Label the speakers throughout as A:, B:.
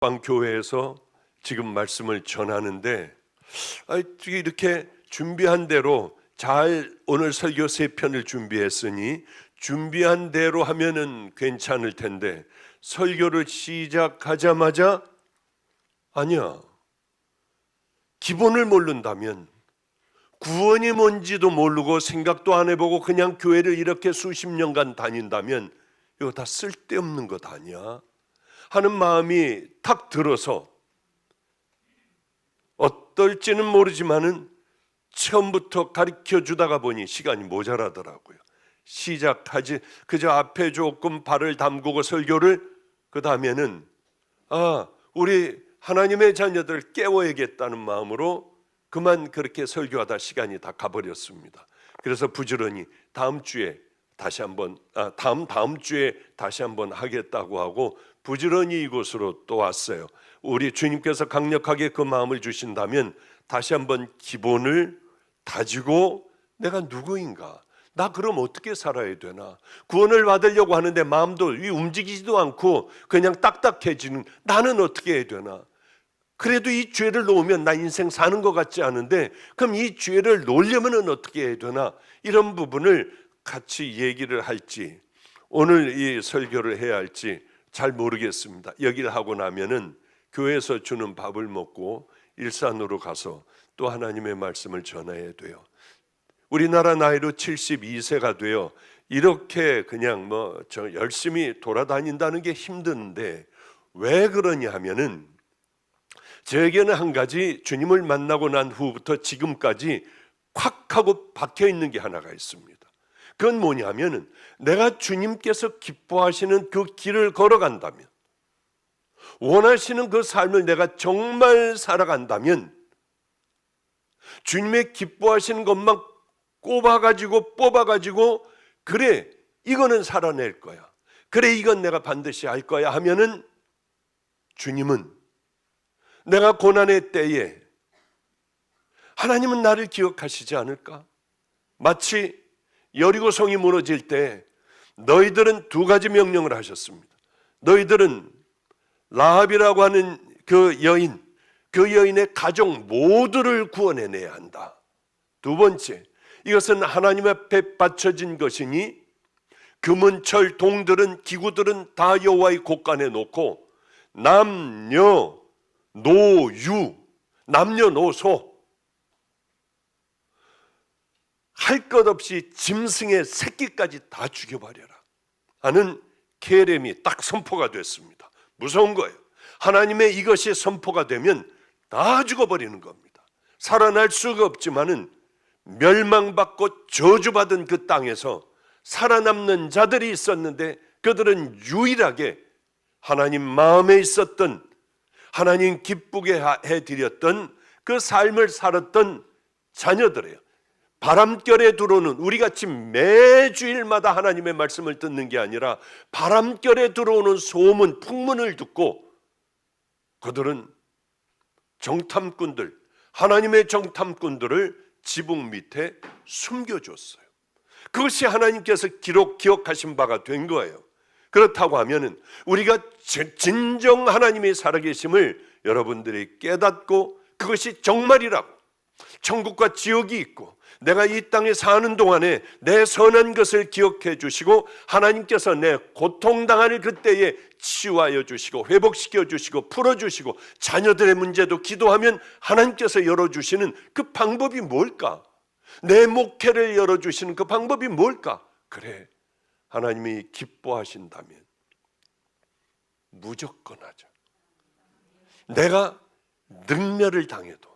A: 교회에서 지금 말씀을 전하는데 이렇게 준비한 대로 잘 오늘 설교 3편을 준비했으니 준비한 대로 하면은 괜찮을 텐데 설교를 시작하자마자 아니야, 기본을 모른다면 구원이 뭔지도 모르고 생각도 안 해보고 그냥 교회를 이렇게 수십 년간 다닌다면 이거 다 쓸데없는 것 아니야 하는 마음이 탁 들어서 어떨지는 모르지만은 처음부터 가르쳐 주다가 보니 시간이 모자라더라고요. 시작하지 그저 앞에 조금 발을 담그고 설교를 그 다음에는 우리 하나님의 자녀들을 깨워야겠다는 마음으로 그만 그렇게 설교하다 시간이 다 가버렸습니다. 그래서 부지런히 다음 주에 다시 한번 다음 주에 다시 한번 하겠다고 하고 부지런히 이곳으로 또 왔어요. 우리 주님께서 강력하게 그 마음을 주신다면 다시 한번 기본을 다지고 내가 누구인가? 나 그럼 어떻게 살아야 되나? 구원을 받으려고 하는데 마음도 움직이지도 않고 그냥 딱딱해지는 나는 어떻게 해야 되나? 그래도 이 죄를 놓으면 나 인생 사는 것 같지 않은데 그럼 이 죄를 놓으려면 어떻게 해야 되나? 이런 부분을 같이 얘기를 할지 오늘 이 설교를 해야 할지 잘 모르겠습니다. 여기를 하고 나면은 교회에서 주는 밥을 먹고 일산으로 가서 또 하나님의 말씀을 전해야 돼요. 우리나라 나이로 72세가 되어 이렇게 그냥 열심히 돌아다닌다는 게 힘든데 왜 그러냐 하면은 저에게는 한 가지 주님을 만나고 난 후부터 지금까지 콱 하고 박혀 있는 게 하나가 있습니다. 그건 뭐냐면은 내가 주님께서 기뻐하시는 그 길을 걸어간다면 원하시는 그 삶을 내가 정말 살아간다면 주님의 기뻐하시는 것만 꼽아가지고 뽑아가지고 그래 이거는 살아낼 거야, 그래 이건 내가 반드시 할 거야 하면은 주님은 내가 고난의 때에 하나님은 나를 기억하시지 않을까? 마치 여리고성이 무너질 때 너희들은 2가지 명령을 하셨습니다. 너희들은 라합이라고 하는 그 여인의 가족 모두를 구원해내야 한다. 2번째, 이것은 하나님 앞에 바쳐진 것이니 금은 철 동들은 기구들은 다 여호와의 곳간에 놓고 남녀노소 할 것 없이 짐승의 새끼까지 다 죽여버려라 하는 계рем이 딱 선포가 됐습니다. 무서운 거예요. 하나님의 이것이 선포가 되면 다 죽어버리는 겁니다. 살아날 수가 없지만은 멸망받고 저주받은 그 땅에서 살아남는 자들이 있었는데 그들은 유일하게 하나님 마음에 있었던, 하나님 기쁘게 해드렸던 그 삶을 살았던 자녀들이에요. 바람결에 들어오는, 우리같이 매주일마다 하나님의 말씀을 듣는 게 아니라 바람결에 들어오는 소문, 풍문을 듣고 그들은 정탐꾼들, 하나님의 정탐꾼들을 지붕 밑에 숨겨줬어요. 그것이 하나님께서 기억하신 바가 된 거예요. 그렇다고 하면은 우리가 진정 하나님의 살아계심을 여러분들이 깨닫고 그것이 정말이라고, 천국과 지옥이 있고 내가 이 땅에 사는 동안에 내 선한 것을 기억해 주시고 하나님께서 내 고통당할 그때에 치유하여 주시고 회복시켜 주시고 풀어주시고 자녀들의 문제도 기도하면 하나님께서 열어주시는 그 방법이 뭘까? 내 목회를 열어주시는 그 방법이 뭘까? 그래, 하나님이 기뻐하신다면 무조건 하자. 내가 능멸을 당해도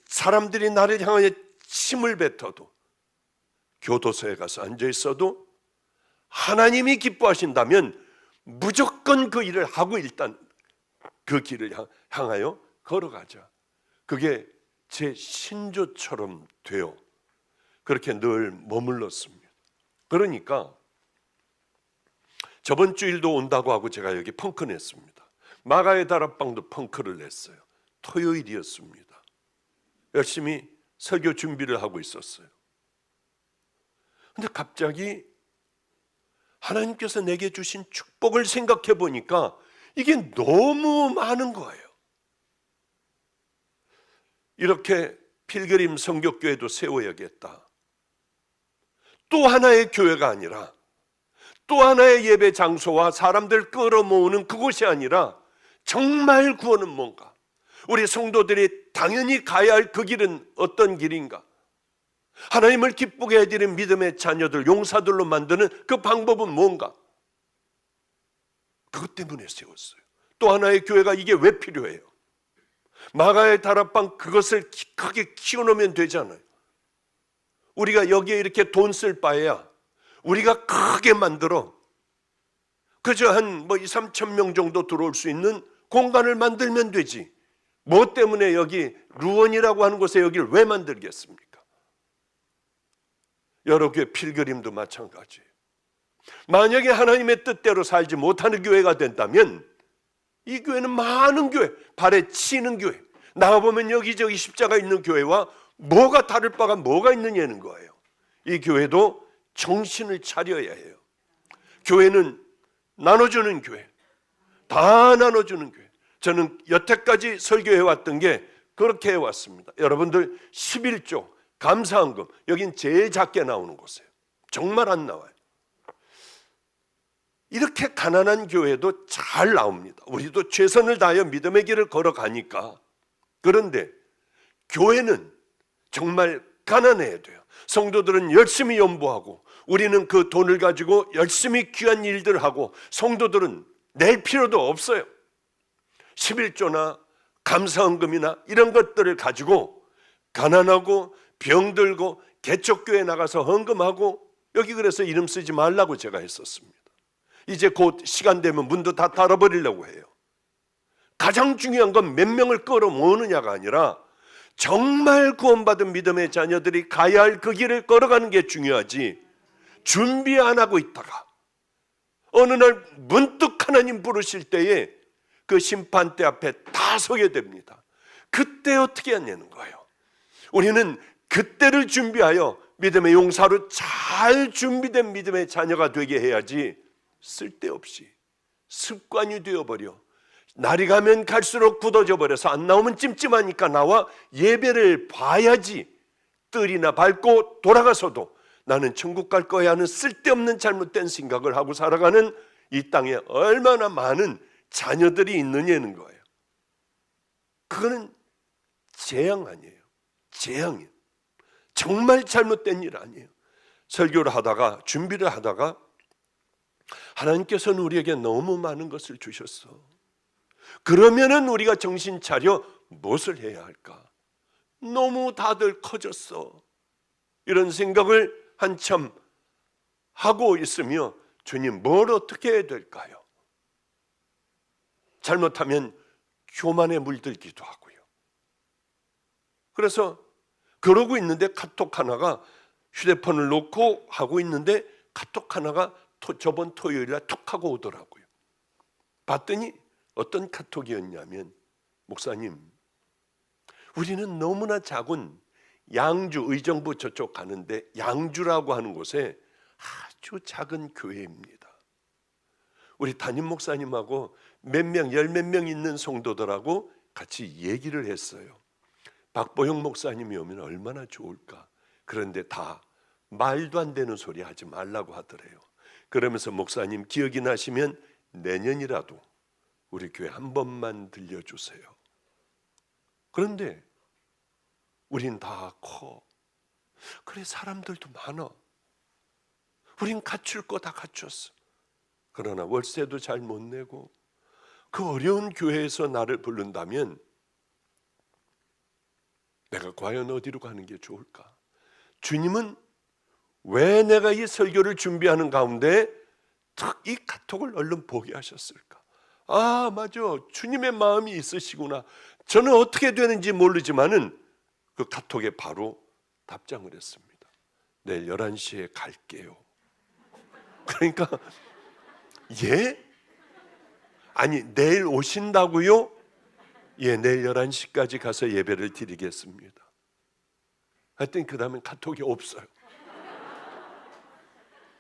A: 사람들이 나를 향하여 침을 뱉어도 교도소에 가서 앉아 있어도 하나님이 기뻐하신다면 무조건 그 일을 하고 일단 그 길을 향하여 걸어가자. 그게 제 신조처럼 돼요. 그렇게 늘 머물렀습니다. 그러니까 저번 주일도 온다고 하고 제가 여기 펑크 냈습니다. 마가의 다락방도 펑크를 냈어요. 토요일이었습니다. 열심히 설교 준비를 하고 있었어요. 근데 갑자기 하나님께서 내게 주신 축복을 생각해 보니까 이게 너무 많은 거예요. 이렇게 필그림 성격교회도 세워야겠다. 또 하나의 교회가 아니라, 또 하나의 예배 장소와 사람들 끌어모으는 그곳이 아니라 정말 구원은 뭔가? 우리 성도들이 당연히 가야 할 그 길은 어떤 길인가? 하나님을 기쁘게 해드리는 믿음의 자녀들, 용사들로 만드는 그 방법은 뭔가? 그것 때문에 세웠어요. 또 하나의 교회가 이게 왜 필요해요? 마가의 다락방 그것을 크게 키워놓으면 되잖아요. 우리가 여기에 이렇게 돈 쓸 바에야 우리가 크게 만들어 그저 한 2, 3천 명 정도 들어올 수 있는 공간을 만들면 되지. 뭐 때문에 여기 루원이라고 하는 곳에 여기를 왜 만들겠습니까? 여러 교회 필그림도 마찬가지예요. 만약에 하나님의 뜻대로 살지 못하는 교회가 된다면 이 교회는 많은 교회, 발에 치는 교회, 나와보면 여기저기 십자가 있는 교회와 뭐가 다를 바가 뭐가 있느냐는 거예요. 이 교회도 정신을 차려야 해요. 교회는 나눠주는 교회, 다 나눠주는 교회. 저는 여태까지 설교해왔던 게 그렇게 해왔습니다. 여러분들 11조 감사헌금, 여긴 제일 작게 나오는 곳이에요. 정말 안 나와요. 이렇게 가난한 교회도 잘 나옵니다. 우리도 최선을 다하여 믿음의 길을 걸어가니까. 그런데 교회는 정말 가난해야 돼요. 성도들은 열심히 연보하고 우리는 그 돈을 가지고 열심히 귀한 일들을 하고 성도들은 낼 필요도 없어요. 11조나 감사헌금이나 이런 것들을 가지고 가난하고 병들고 개척교회 나가서 헌금하고 여기 그래서 이름 쓰지 말라고 제가 했었습니다. 이제 곧 시간 되면 문도 다 닫아버리려고 해요. 가장 중요한 건 몇 명을 끌어모으느냐가 아니라 정말 구원받은 믿음의 자녀들이 가야 할 그 길을 걸어가는 게 중요하지, 준비 안 하고 있다가 어느 날 문득 하나님 부르실 때에 그 심판대 앞에 다 서게 됩니다. 그때 어떻게 하냐는 거예요. 우리는 그때를 준비하여 믿음의 용사로 잘 준비된 믿음의 자녀가 되게 해야지, 쓸데없이 습관이 되어버려 날이 가면 갈수록 굳어져 버려서 안 나오면 찜찜하니까 나와 예배를 봐야지 뜰이나 밟고 돌아가서도 나는 천국 갈 거야 하는 쓸데없는 잘못된 생각을 하고 살아가는 이 땅에 얼마나 많은 자녀들이 있느냐는 거예요. 그거는 재앙 아니에요. 재앙이에요. 정말 잘못된 일 아니에요. 설교를 하다가, 준비를 하다가 하나님께서는 우리에게 너무 많은 것을 주셨어. 그러면은 우리가 정신 차려 무엇을 해야 할까? 너무 다들 커졌어. 이런 생각을 한참 하고 있으며, 주님 뭘 어떻게 해야 될까요? 잘못하면 교만에 물들기도 하고요. 그래서 그러고 있는데 카톡 하나가, 휴대폰을 놓고 하고 있는데 카톡 하나가 저번 토요일에 툭 하고 오더라고요. 봤더니 어떤 카톡이었냐면, 목사님, 우리는 너무나 작은 양주, 의정부 저쪽 가는데 양주라고 하는 곳에 아주 작은 교회입니다. 우리 담임 목사님하고 몇 명, 열 몇 명 있는 성도들하고 같이 얘기를 했어요. 박보영 목사님이 오면 얼마나 좋을까. 그런데 다 말도 안 되는 소리 하지 말라고 하더래요. 그러면서 목사님 기억이 나시면 내년이라도 우리 교회 한 번만 들려주세요. 그런데 우린 다 커. 그래, 사람들도 많아. 우린 갖출 거 다 갖췄어. 그러나 월세도 잘 못 내고 그 어려운 교회에서 나를 부른다면 내가 과연 어디로 가는 게 좋을까? 주님은 왜 내가 이 설교를 준비하는 가운데 탁 이 카톡을 얼른 보게 하셨을까? 아, 맞아, 주님의 마음이 있으시구나. 저는 어떻게 되는지 모르지만은 그 카톡에 바로 답장을 했습니다. 내일 11시에 갈게요. 그러니까 예? 아니, 내일 오신다고요? 예, 내일 11시까지 가서 예배를 드리겠습니다. 하여튼 그 다음엔 카톡이 없어요.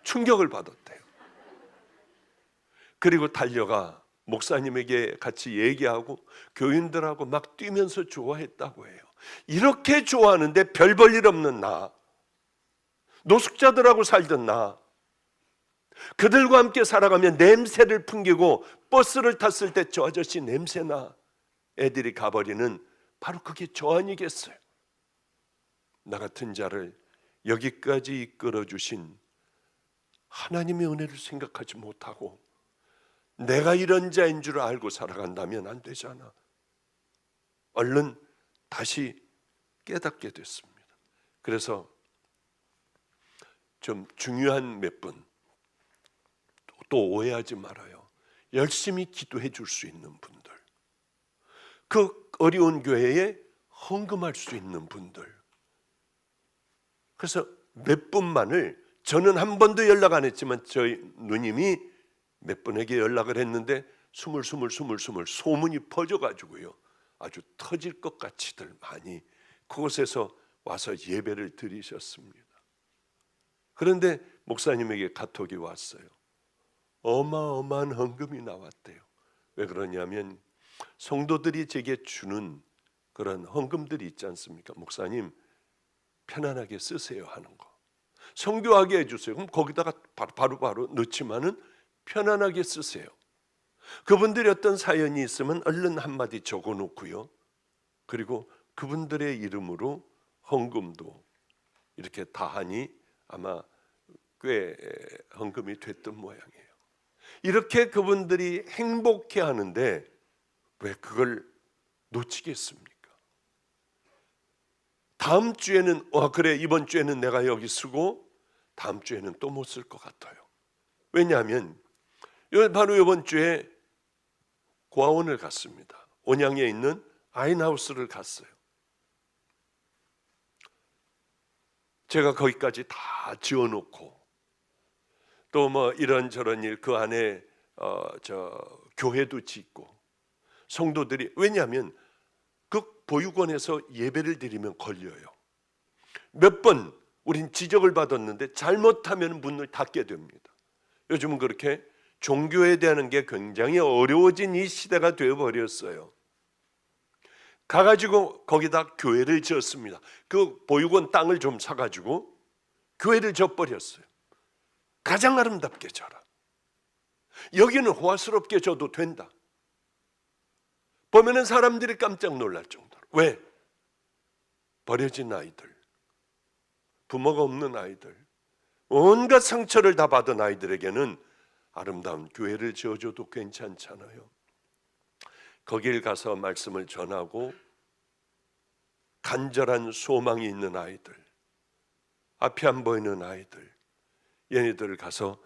A: 충격을 받았대요. 그리고 달려가 목사님에게 같이 얘기하고 교인들하고 막 뛰면서 좋아했다고 해요. 이렇게 좋아하는데 별 볼 일 없는 나, 노숙자들하고 살던 나, 그들과 함께 살아가면 냄새를 풍기고 버스를 탔을 때 저 아저씨 냄새나 애들이 가버리는 바로 그게 저 아니겠어요? 나 같은 자를 여기까지 이끌어주신 하나님의 은혜를 생각하지 못하고 내가 이런 자인 줄 알고 살아간다면 안 되잖아. 얼른 다시 깨닫게 됐습니다. 그래서 좀 중요한 몇 분, 또 오해하지 말아요. 열심히 기도해 줄 수 있는 분들, 그 어려운 교회에 헌금할 수 있는 분들, 그래서 몇 분만을, 저는 한 번도 연락 안 했지만 저희 누님이 몇 분에게 연락을 했는데 스물 소문이 퍼져가지고요, 아주 터질 것 같이들 많이 그곳에서 와서 예배를 드리셨습니다. 그런데 목사님에게 카톡이 왔어요. 어마어마한 헌금이 나왔대요. 왜 그러냐면 성도들이 제게 주는 그런 헌금들이 있지 않습니까? 목사님 편안하게 쓰세요 하는 거, 성교하게 해주세요. 그럼 거기다가 바로 넣지만은 편안하게 쓰세요. 그분들이 어떤 사연이 있으면 얼른 한마디 적어놓고요, 그리고 그분들의 이름으로 헌금도 이렇게 다 하니 아마 꽤 헌금이 됐던 모양이에요. 이렇게 그분들이 행복해 하는데 왜 그걸 놓치겠습니까? 다음 주에는 그래 이번 주에는 내가 여기 쓰고 다음 주에는 또 못 쓸 것 같아요. 왜냐하면 바로 이번 주에 고아원을 갔습니다. 온양에 있는 아인하우스를 갔어요. 제가 거기까지 다 지어놓고 또 뭐 이런저런 일, 그 안에 교회도 짓고 성도들이, 왜냐하면 그 보육원에서 예배를 드리면 걸려요. 몇 번 우린 지적을 받았는데 잘못하면 문을 닫게 됩니다. 요즘은 그렇게 종교에 대한 게 굉장히 어려워진 이 시대가 되어버렸어요. 가가지고 거기다 교회를 지었습니다. 그 보육원 땅을 좀 사가지고 교회를 져버렸어요. 가장 아름답게 져라. 여기는 호화스럽게 져도 된다. 보면은 사람들이 깜짝 놀랄 정도로. 왜? 버려진 아이들, 부모가 없는 아이들, 온갖 상처를 다 받은 아이들에게는 아름다운 교회를 지어줘도 괜찮잖아요. 거길 가서 말씀을 전하고 간절한 소망이 있는 아이들, 앞이 안 보이는 아이들, 얘네들을 가서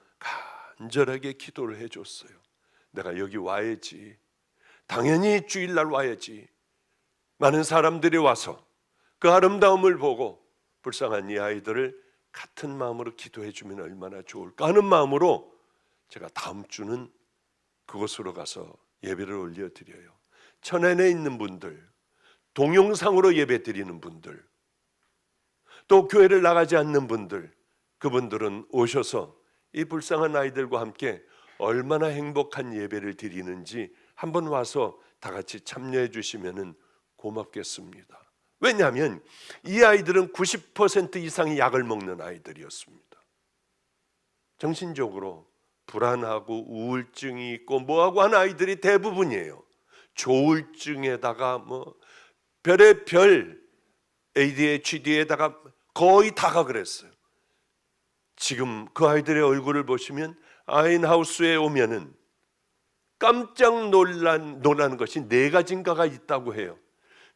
A: 간절하게 기도를 해줬어요. 내가 여기 와야지, 당연히 주일날 와야지. 많은 사람들이 와서 그 아름다움을 보고 불쌍한 이 아이들을 같은 마음으로 기도해 주면 얼마나 좋을까 하는 마음으로 제가 다음 주는 그곳으로 가서 예배를 올려드려요. 천안에 있는 분들, 동영상으로 예배 드리는 분들, 또 교회를 나가지 않는 분들, 그분들은 오셔서 이 불쌍한 아이들과 함께 얼마나 행복한 예배를 드리는지 한번 와서 다 같이 참여해 주시면 고맙겠습니다. 왜냐하면 이 아이들은 90% 이상이 약을 먹는 아이들이었습니다. 정신적으로 불안하고 우울증이 있고 뭐하고 한 아이들이 대부분이에요. 조울증에다가 뭐 별의 별 ADHD에다가 거의 다가 그랬어요. 지금 그 아이들의 얼굴을 보시면 아인하우스에 오면은 깜짝 놀라는 것이 네 가지인가가 있다고 해요.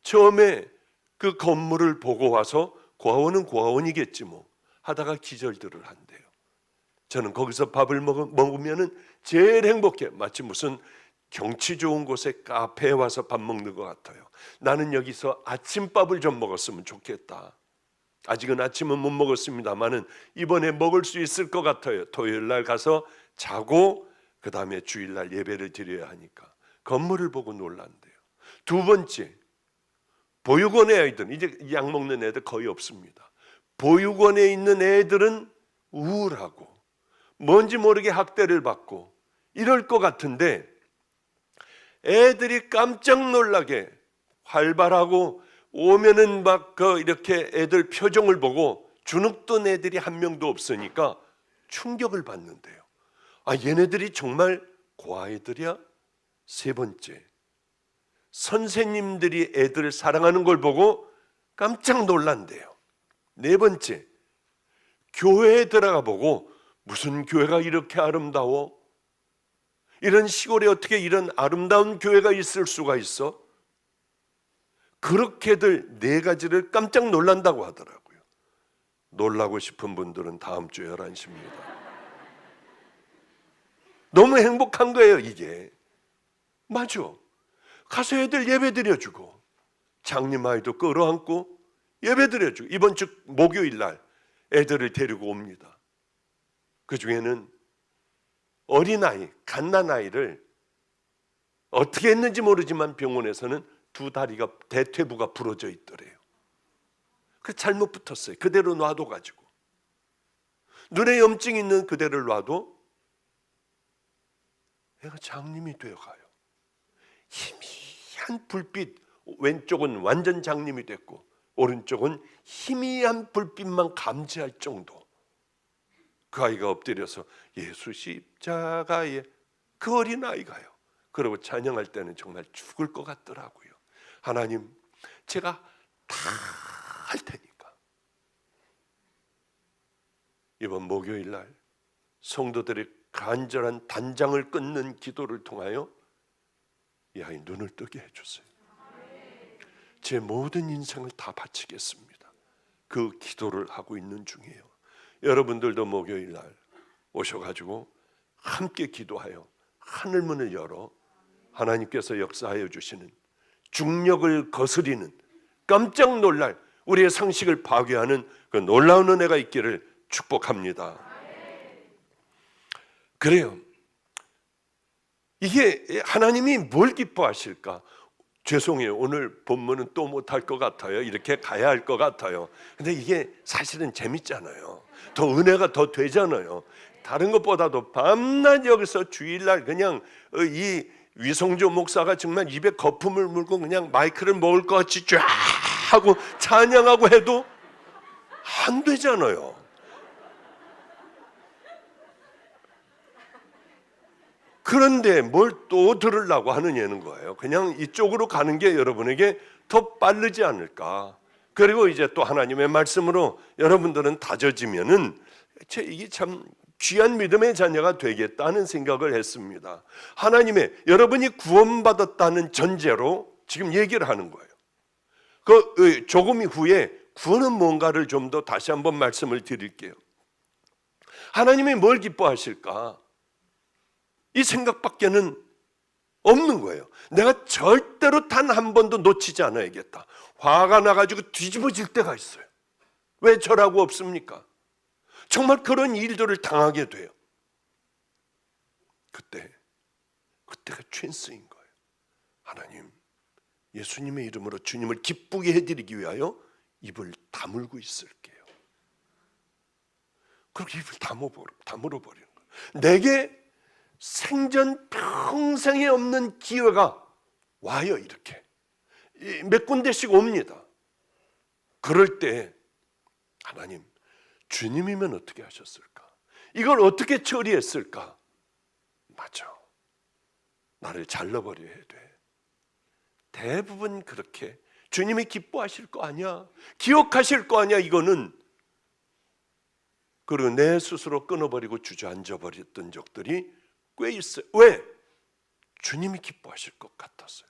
A: 처음에 그 건물을 보고 와서 고아원은 고아원이겠지 뭐 하다가 기절들을 한대요. 저는 거기서 밥을 먹으면은 제일 행복해. 마치 무슨 경치 좋은 곳에 카페에 와서 밥 먹는 것 같아요. 나는 여기서 아침밥을 좀 먹었으면 좋겠다. 아직은 아침은 못 먹었습니다만은 이번에 먹을 수 있을 것 같아요. 토요일 날 가서 자고 그 다음에 주일날 예배를 드려야 하니까 건물을 보고 놀란대요. 두 번째, 보육원의 아이들, 이제 약 먹는 애들 거의 없습니다. 보육원에 있는 애들은 우울하고 뭔지 모르게 학대를 받고 이럴 것 같은데 애들이 깜짝 놀라게 활발하고 오면은 막 이렇게 애들 표정을 보고 주눅든 애들이 한 명도 없으니까 충격을 받는데요. 아, 얘네들이 정말 고아애들이야? 세 번째, 선생님들이 애들을 사랑하는 걸 보고 깜짝 놀란대요. 네 번째, 교회에 들어가 보고 무슨 교회가 이렇게 아름다워? 이런 시골에 어떻게 이런 아름다운 교회가 있을 수가 있어? 그렇게들 네 가지를 깜짝 놀란다고 하더라고요. 놀라고 싶은 분들은 다음 주 11시입니다. 너무 행복한 거예요, 이게. 맞아. 가서 애들 예배 드려주고 장님 아이도 끌어안고 예배 드려주고 이번 주 목요일 날 애들을 데리고 옵니다. 그 중에는 어린아이, 갓난아이를 어떻게 했는지 모르지만 병원에서는 두 다리가 대퇴부가 부러져 있더래요. 그 잘못 붙었어요. 그대로 놔둬 가지고 눈에 염증 있는 그대를 놔도 애가 장님이 되어가요. 희미한 불빛, 왼쪽은 완전 장님이 됐고 오른쪽은 희미한 불빛만 감지할 정도. 그 아이가 엎드려서 예수 십자가에, 그 어린아이가요. 그러고 찬양할 때는 정말 죽을 것 같더라고요. 하나님, 제가 다 할 테니까. 이번 목요일 날 성도들의 간절한 단장을 끊는 기도를 통하여 이 아이 눈을 뜨게 해주세요. 제 모든 인생을 다 바치겠습니다. 그 기도를 하고 있는 중이에요. 여러분들도 목요일 날 오셔가지고 함께 기도하여 하늘문을 열어 하나님께서 역사하여 주시는, 중력을 거스리는, 깜짝 놀랄, 우리의 상식을 파괴하는 그 놀라운 은혜가 있기를 축복합니다. 그래요. 이게 하나님이 뭘 기뻐하실까? 죄송해요. 오늘 본문은 또 못할 것 같아요. 이렇게 가야 할 것 같아요. 근데 이게 사실은 재밌잖아요. 더 은혜가 더 되잖아요. 다른 것보다도 밤낮 여기서 주일날 그냥 이 위성조 목사가 정말 입에 거품을 물고 그냥 마이크를 먹을 것 같이 쫙 하고 찬양하고 해도 안 되잖아요. 그런데 뭘 또 들으려고 하느냐는 거예요. 그냥 이쪽으로 가는 게 여러분에게 더 빠르지 않을까. 그리고 이제 또 하나님의 말씀으로 여러분들은 다져지면은 이게 참 귀한 믿음의 자녀가 되겠다는 생각을 했습니다. 하나님의, 여러분이 구원받았다는 전제로 지금 얘기를 하는 거예요. 그 조금 후에 구원은 뭔가를 좀 더 다시 한번 말씀을 드릴게요. 하나님이 뭘 기뻐하실까? 이 생각밖에는 없는 거예요. 내가 절대로 단 한 번도 놓치지 않아야겠다. 화가 나가지고 뒤집어질 때가 있어요. 왜 저라고 없습니까? 정말 그런 일들을 당하게 돼요. 그때가 찬스인 거예요. 하나님, 예수님의 이름으로 주님을 기쁘게 해드리기 위하여 입을 다물고 있을게요. 그렇게 입을 다물어버리는 거예요. 내게 생전 평생에 없는 기회가 와요. 이렇게 몇 군데씩 옵니다. 그럴 때 하나님, 주님이면 어떻게 하셨을까? 이걸 어떻게 처리했을까? 맞아, 나를 잘라버려야 돼. 대부분 그렇게 주님이 기뻐하실 거 아니야, 기억하실 거 아니야, 이거는. 그리고 내 스스로 끊어버리고 주저앉아 버렸던 적들이 꽤 있어요. 왜? 주님이 기뻐하실 것 같았어요.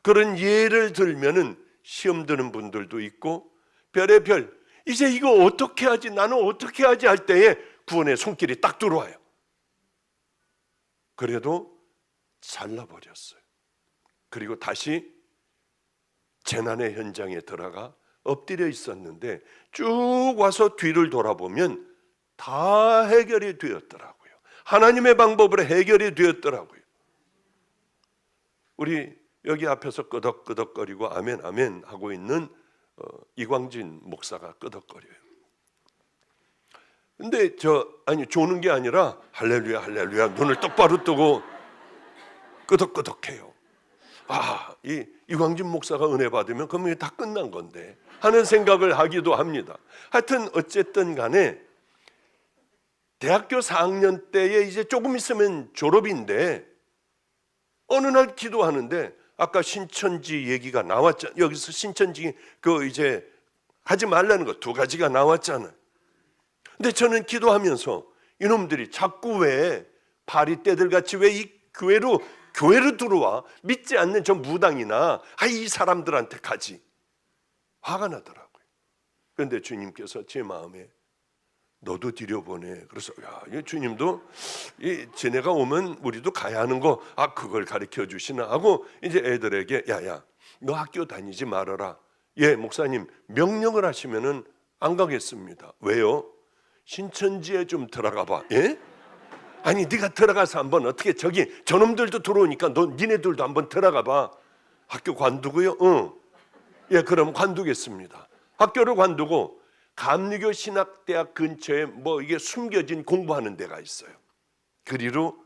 A: 그런 예를 들면은 시험 드는 분들도 있고 별의별, 이제 이거 어떻게 하지, 나는 어떻게 하지 할 때에 구원의 손길이 딱 들어와요. 그래도 잘라버렸어요. 그리고 다시 재난의 현장에 들어가 엎드려 있었는데 쭉 와서 뒤를 돌아보면 다 해결이 되었더라고요. 하나님의 방법으로 해결이 되었더라고요. 우리 여기 앞에서 끄덕끄덕거리고 아멘 아멘 하고 있는 이광진 목사가 끄덕거려요. 근데 조는 게 아니라 할렐루야 할렐루야 눈을 똑바로 뜨고 끄덕끄덕해요. 이 이광진 목사가 은혜 받으면 그러면 이게 다 끝난 건데 하는 생각을 하기도 합니다. 하여튼 어쨌든 간에 대학교 4학년 때에 이제 조금 있으면 졸업인데 어느 날 기도하는데 아까 신천지 얘기가 나왔잖아요. 여기서 신천지 이제 하지 말라는 거 2가지가 나왔잖아요. 근데 저는 기도하면서 이놈들이 자꾸 왜 파리떼들 같이 왜 이 교회로 들어와 믿지 않는 저 무당이나 이 사람들한테 가지 화가 나더라고요. 그런데 주님께서 제 마음에 너도 들여보내. 그래서 주님도 쟤네가 오면 우리도 가야 하는 거 그걸 가르쳐 주시나 하고 이제 애들에게 야야 너 학교 다니지 말아라. 예 목사님 명령을 하시면은 안 가겠습니다. 왜요? 신천지에 좀 들어가 봐. 예? 아니 네가 들어가서 한번 어떻게 저놈들도 들어오니까 니네들도 한번 들어가 봐. 학교 관두고요? 응. 예 그럼 관두겠습니다. 학교를 관두고 감리교 신학대학 근처에 이게 숨겨진 공부하는 데가 있어요. 그리로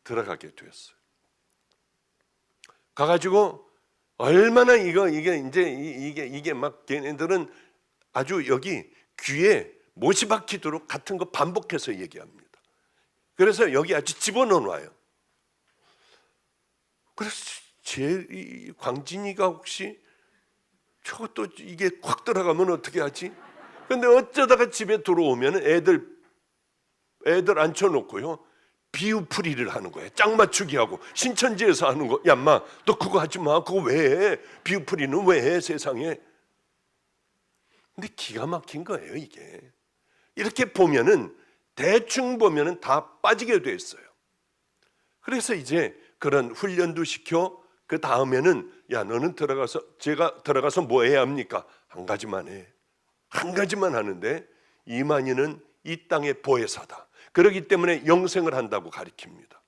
A: 들어가게 되었어요. 가가지고 얼마나 이게 막 걔네들은 아주 여기 귀에 못이 박히도록 같은 거 반복해서 얘기합니다. 그래서 여기 아주 집어넣어놔요. 그래서 제 광진이가 혹시 저것도 이게 콱 들어가면 어떻게 하지? 근데 어쩌다가 집에 들어오면 애들 앉혀놓고요 비유풀이를 하는 거예요. 짝 맞추기 하고 신천지에서 하는 거. 야 인마 너 그거 하지 마. 그거 왜 해? 비유풀이는 왜 해 세상에? 근데 기가 막힌 거예요 이게. 이렇게 보면은 대충 보면은 다 빠지게 돼 있어요. 그래서 이제 그런 훈련도 시켜 그 다음에는 야 너는 제가 들어가서 뭐 해야 합니까? 한 가지만 해. 한 가지만 하는데 이만희는 이 땅의 보혜사다. 그렇기 때문에 영생을 한다고 가르칩니다.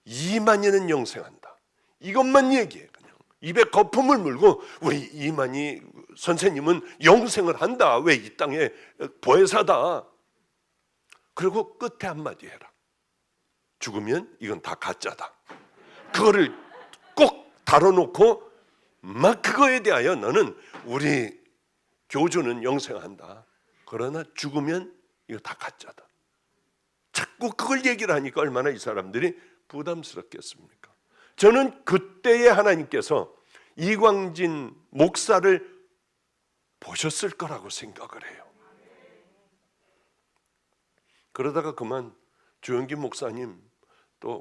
A: 이만희는 영생한다. 이것만 얘기해. 그냥 입에 거품을 물고 우리 이만희 선생님은 영생을 한다. 왜 이 땅의 보혜사다. 그리고 끝에 한마디 해라. 죽으면 이건 다 가짜다. 그거를 꼭 다뤄놓고 막 그거에 대하여 너는 우리 교주는 영생한다. 그러나 죽으면 이거 다 가짜다. 자꾸 그걸 얘기를 하니까 얼마나 이 사람들이 부담스럽겠습니까? 저는 그때에 하나님께서 이광진 목사를 보셨을 거라고 생각을 해요. 그러다가 그만 조영기 목사님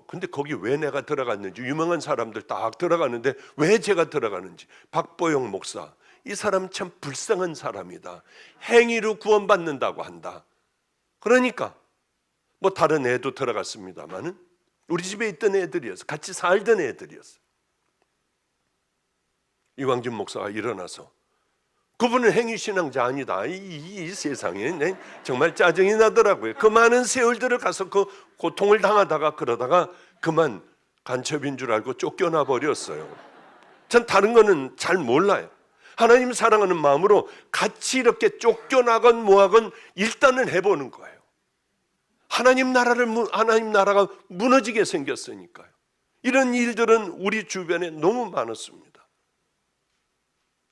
A: 근데 거기 왜 내가 들어갔는지 유명한 사람들 딱 들어가는데 왜 제가 들어가는지 박보영 목사 이 사람 참 불쌍한 사람이다. 행위로 구원받는다고 한다. 그러니까 다른 애도 들어갔습니다만은 우리 집에 있던 애들이었어. 같이 살던 애들이었어. 이광진 목사가 일어나서 그분은 행위신앙자 아니다. 이 세상에 정말 짜증이 나더라고요. 그 많은 세월들을 가서 그 고통을 당하다가 그러다가 그만 간첩인 줄 알고 쫓겨나 버렸어요. 전 다른 거는 잘 몰라요. 하나님 사랑하는 마음으로 같이 이렇게 쫓겨나건 뭐하건 일단은 해보는 거예요. 하나님 나라가 무너지게 생겼으니까요. 이런 일들은 우리 주변에 너무 많았습니다.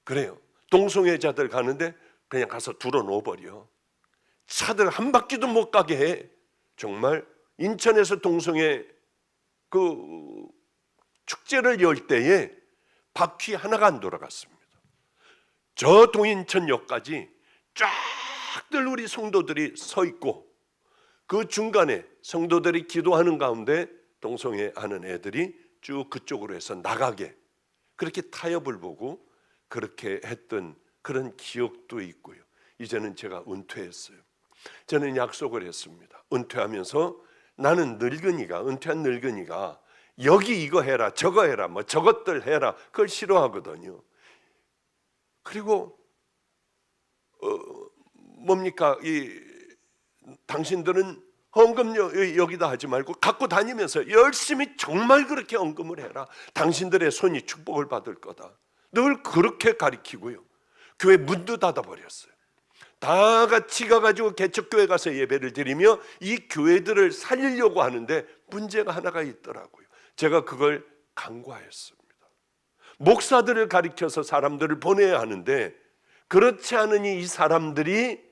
A: 그래요. 동성애자들 가는데 그냥 가서 둘러놓아버려. 차들 한 바퀴도 못 가게 해. 정말 인천에서 동성애 축제를 열 때에 바퀴 하나가 안 돌아갔습니다. 저 동인천역까지 쫙들 우리 성도들이 서 있고 그 중간에 성도들이 기도하는 가운데 동성애 하는 애들이 쭉 그쪽으로 해서 나가게 그렇게 타협을 보고 그렇게 했던 그런 기억도 있고요. 이제는 제가 은퇴했어요. 저는 약속을 했습니다. 은퇴하면서 나는 은퇴한 늙은이가 여기 이거 해라 저거 해라 저것들 해라 그걸 싫어하거든요. 그리고 뭡니까 당신들은 헌금 여기다 하지 말고 갖고 다니면서 열심히 정말 그렇게 헌금을 해라. 당신들의 손이 축복을 받을 거다. 늘 그렇게 가르치고요. 교회 문도 닫아버렸어요. 다 같이 가가지고 개척교회 가서 예배를 드리며 이 교회들을 살리려고 하는데 문제가 하나가 있더라고요. 제가 그걸 간과했습니다. 목사들을 가리켜서 사람들을 보내야 하는데 그렇지 않으니 이 사람들이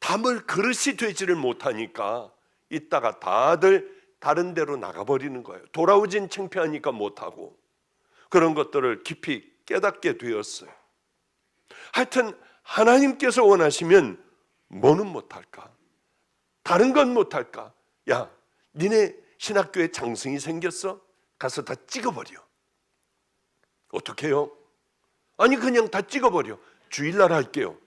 A: 담을 그릇이 되지를 못하니까 이따가 다들 다른 데로 나가버리는 거예요. 돌아오진 창피하니까 못하고. 그런 것들을 깊이 깨닫게 되었어요. 하여튼 하나님께서 원하시면 뭐는 못할까? 다른 건 못할까? 야, 니네 신학교에 장승이 생겼어? 가서 다 찍어버려. 어떻게 해요? 아니 그냥 다 찍어버려. 주일날 할게요.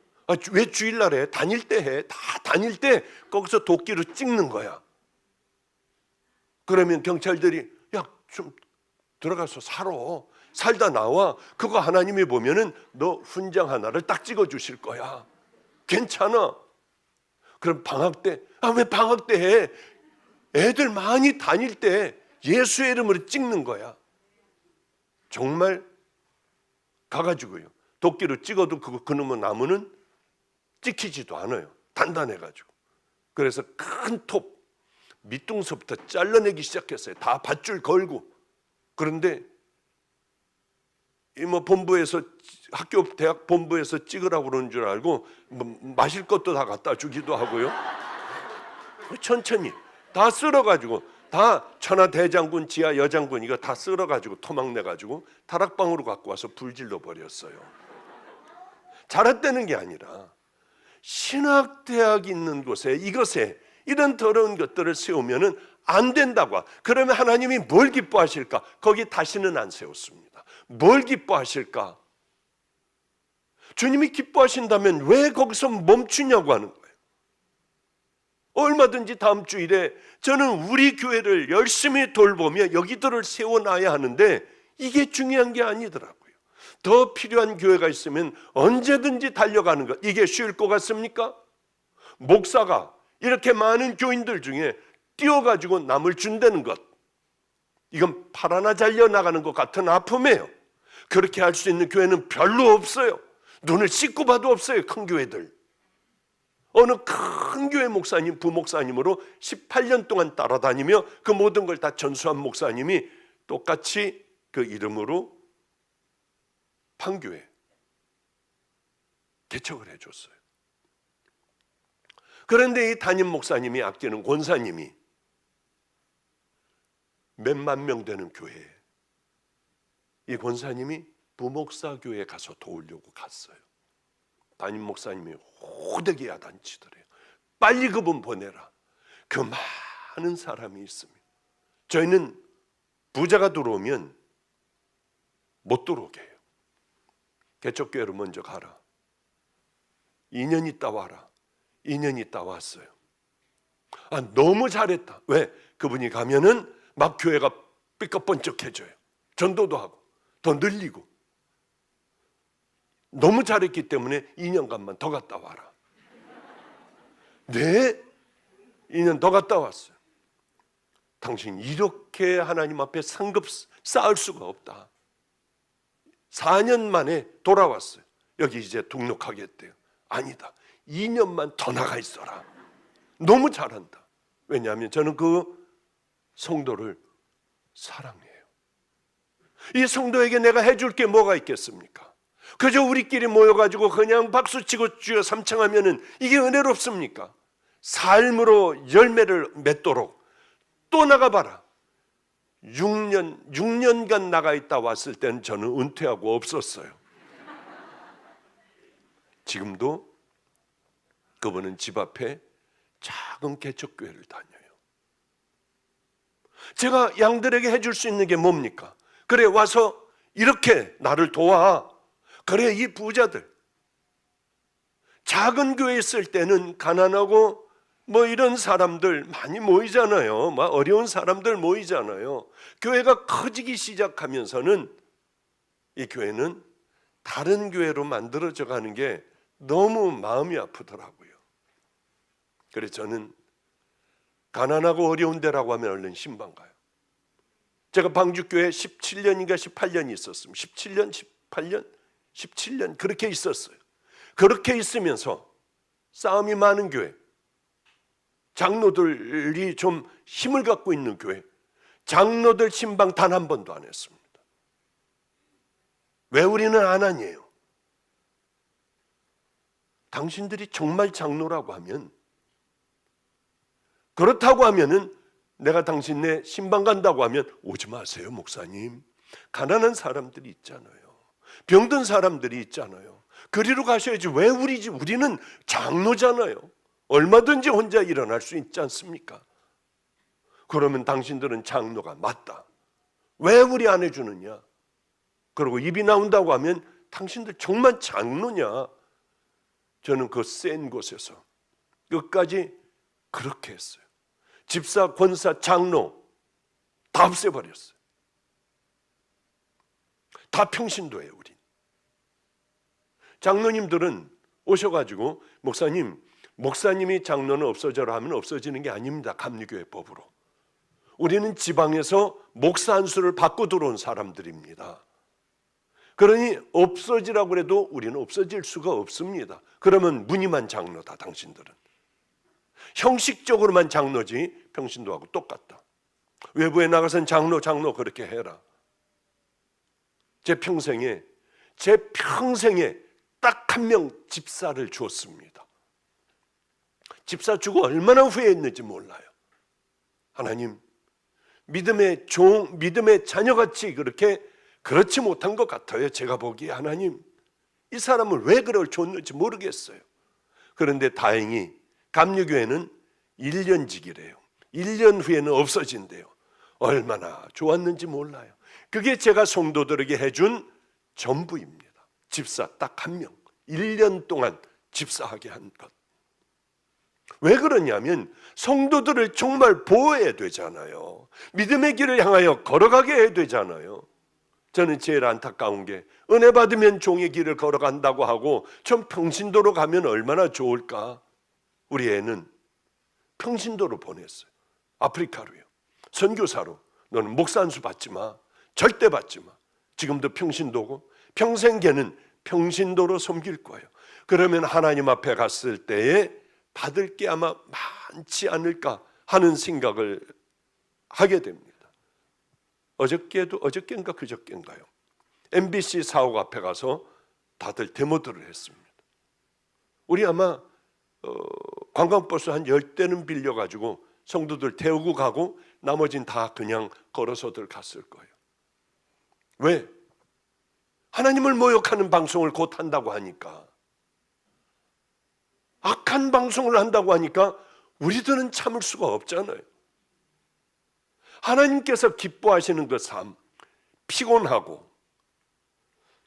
A: 왜 주일날 해? 다닐 때 해. 다 다닐 때 거기서 도끼로 찍는 거야. 그러면 경찰들이 야, 좀 들어가서 살다 나와. 그거 하나님이 보면은 너 훈장 하나를 딱 찍어주실 거야. 괜찮아. 그럼 방학 때, 왜 방학 때 해? 애들 많이 다닐 때 예수의 이름으로 찍는 거야. 정말 가가지고요. 도끼로 찍어도 그놈의 나무는 찍히지도 않아요. 단단해가지고. 그래서 큰 톱, 밑둥서부터 잘라내기 시작했어요. 다 밧줄 걸고. 그런데 본부에서 학교 대학 본부에서 찍으라고 그러는 줄 알고 마실 것도 다 갖다 주기도 하고요. 천천히 다 쓸어가지고 다 천하대장군 지하 여장군 이거 다 쓸어가지고 토막 내가지고 다락방으로 갖고 와서 불질러 버렸어요. 잘했다는 게 아니라 신학대학이 있는 곳에 이것에 이런 더러운 것들을 세우면은 안 된다고. 그러면 하나님이 뭘 기뻐하실까? 거기 다시는 안 세웠습니다. 뭘 기뻐하실까? 주님이 기뻐하신다면 왜 거기서 멈추냐고 하는 거예요. 얼마든지 다음 주일에 저는 우리 교회를 열심히 돌보며 여기들을 세워놔야 하는데 이게 중요한 게 아니더라고요. 더 필요한 교회가 있으면 언제든지 달려가는 것, 이게 쉬울 것 같습니까? 목사가 이렇게 많은 교인들 중에 뛰어가지고 남을 준다는 것, 이건 팔 하나 잘려나가는 것 같은 아픔이에요. 그렇게 할 수 있는 교회는 별로 없어요. 눈을 씻고 봐도 없어요. 큰 교회들. 어느 큰 교회 목사님, 부목사님으로 18년 동안 따라다니며 그 모든 걸 다 전수한 목사님이 똑같이 그 이름으로 판교회 개척을 해줬어요. 그런데 이 담임 목사님이 아끼는 권사님이 몇만 명 되는 교회에 이 권사님이 부목사 교회에 가서 도우려고 갔어요. 담임 목사님이 호되게 야단치더래요. 빨리 그분 보내라. 그 많은 사람이 있습니다. 저희는 부자가 들어오면 못 들어오게 해요. 개척교회로 먼저 가라. 2년 있다 와라. 2년 있다 왔어요. 너무 잘했다. 왜? 그분이 가면은 막 교회가 삐까번쩍해져요. 전도도 하고 더 늘리고. 너무 잘했기 때문에 2년간만 더 갔다 와라. 네? 2년 더 갔다 왔어요. 당신 이렇게 하나님 앞에 상급 쌓을 수가 없다. 4년 만에 돌아왔어요. 여기 이제 등록하겠대요. 아니다. 2년만 더 나가 있어라. 너무 잘한다. 왜냐하면 저는 그 성도를 사랑해요. 이 성도에게 내가 해줄 게 뭐가 있겠습니까? 그저 우리끼리 모여가지고 그냥 박수치고 주여 삼창하면은 이게 은혜롭습니까? 삶으로 열매를 맺도록 또 나가봐라. 6년간 나가 있다 왔을 때는 저는 은퇴하고 없었어요. 지금도 그분은 집 앞에 작은 개척교회를 다녀요. 제가 양들에게 해줄 수 있는 게 뭡니까? 그래 와서 이렇게 나를 도와. 그래 이 부자들 작은 교회에 있을 때는 가난하고 이런 사람들 많이 모이잖아요. 어려운 사람들 모이잖아요. 교회가 커지기 시작하면서는 이 교회는 다른 교회로 만들어져 가는 게 너무 마음이 아프더라고요. 그래서 저는 가난하고 어려운 데라고 하면 얼른 신방 가요. 제가 방주교회 17년인가 18년이 있었습니다. 17년, 18년, 17년 그렇게 있었어요. 그렇게 있으면서 싸움이 많은 교회, 장로들이 좀 힘을 갖고 있는 교회, 장로들 신방 단 한 번도 안 했습니다. 왜 우리는 안 하냐요? 당신들이 정말 장로라고 하면, 그렇다고 하면은 내가 당신네 신방 간다고 하면 오지 마세요, 목사님. 가난한 사람들이 있잖아요. 병든 사람들이 있잖아요. 그리로 가셔야지. 왜 우리는 장로잖아요. 얼마든지 혼자 일어날 수 있지 않습니까? 그러면 당신들은 장로가 맞다. 왜 우리 안 해주느냐? 그리고 입이 나온다고 하면 당신들 정말 장로냐? 저는 그 센 곳에서 끝까지 그렇게 했어요. 집사, 권사, 장로 다 없애버렸어요. 다 평신도예요, 우린. 장로님들은 오셔가지고 목사님이 장로는 없어져라 하면 없어지는 게 아닙니다. 감리교회 법으로. 우리는 지방에서 목사 한 수를 받고 들어온 사람들입니다. 그러니 없어지라고 해도 우리는 없어질 수가 없습니다. 그러면 무늬만 장로다, 당신들은. 형식적으로만 장로지 평신도하고 똑같다. 외부에 나가서는 장로 그렇게 해라. 제 평생에 딱 한 명 집사를 주었습니다. 집사 주고 얼마나 후회했는지 몰라요. 하나님, 믿음의 자녀같이 그렇지 못한 것 같아요. 제가 보기에. 하나님, 이 사람을 왜 그걸 줬는지 모르겠어요. 그런데 다행히 감리교회는 1년직이래요. 1년 후에는 없어진대요. 얼마나 좋았는지 몰라요. 그게 제가 성도들에게 해준 전부입니다. 집사 딱 한 명, 1년 동안 집사하게 한 것. 왜 그러냐면 성도들을 정말 보호해야 되잖아요. 믿음의 길을 향하여 걸어가게 해야 되잖아요. 저는 제일 안타까운 게 은혜 받으면 종의 길을 걸어간다고 하고 전 평신도로 가면 얼마나 좋을까. 우리 애는 평신도로 보냈어요. 아프리카로요. 선교사로. 너는 목사 한 수 받지 마. 절대 받지 마. 지금도 평신도고 평생 걔는 평신도로 섬길 거예요. 그러면 하나님 앞에 갔을 때에 받을 게 아마 많지 않을까 하는 생각을 하게 됩니다. 어저께인가 그저께인가요? MBC 사옥 앞에 가서 다들 데모들을 했습니다. 우리 아마 관광버스 한 10대는 빌려가지고 성도들 태우고 가고 나머지는 다 그냥 걸어서들 갔을 거예요. 왜? 하나님을 모욕하는 방송을 곧 한다고 하니까, 악한 방송을 한다고 하니까 우리들은 참을 수가 없잖아요. 하나님께서 기뻐하시는 그 삶, 피곤하고